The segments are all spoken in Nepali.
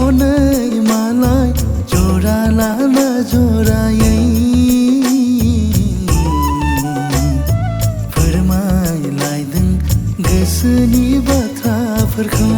हनै मालाय जरा लाना जरायै फोरमायलायदों गोसोनि बाथ्राफोरखौ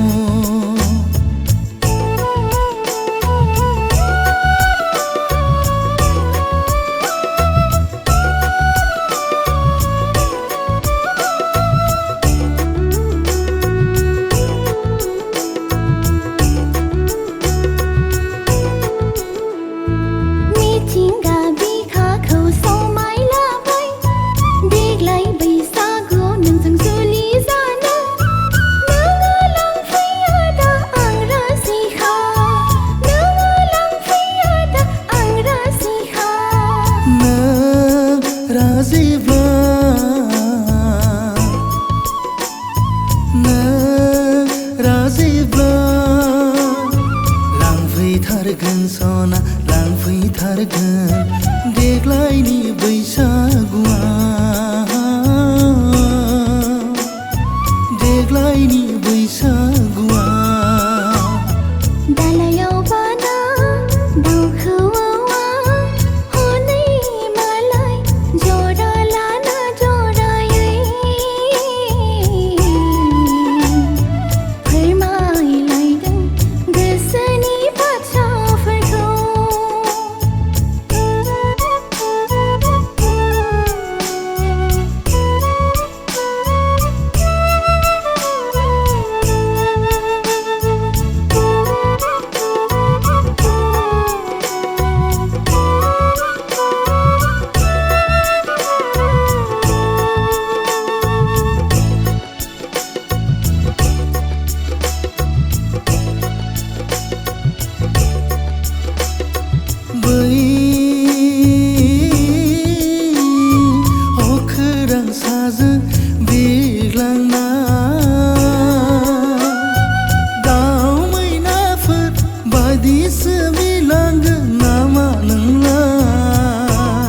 लांफैथारगोन सना लांफैथारगोन देग्लायनि बैसागुआ देग्लायनि बैसागुआ दालायाव बाना दाउखौवा हनै मालाय जरा लाना जरायै फोरमायलायदों गोसोनि बाथ्राफोरखौ बै अखोरां साजों बिरलांना दाउ मैनाफोर बायदिसो बिलांगोन नामा नोंलाय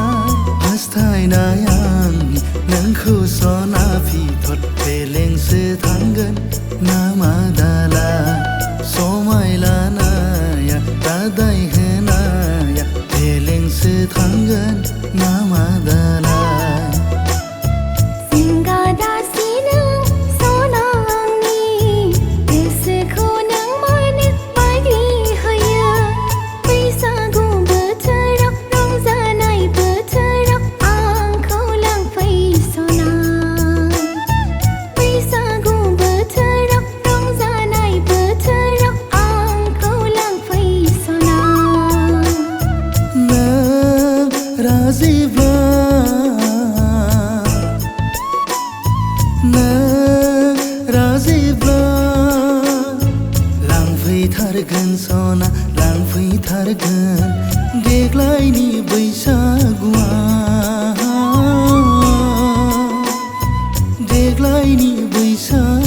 हास्थायनाय आंनि नोंखौ सना फिथर बेलेंसो थांगोन नामा दालाय समाय लानाया रादाय होनाया बेलेंसो थांगोन नामा दालाय जिंगा दासिनो सना आंनि गोसोखौ नों मानो बायग्लि होयो बैसागु बोथोराव रंजानाय बोथोराव आंखौ लांफै सना बैसागु बोथोराव रंजानाय बोथोराव आंखौ लांफै सना नों राजिब्ला लांफैथारगोन सना लांफैथारगोन देग्लायनि बैसागुआ देग्लायनि बैसागुआ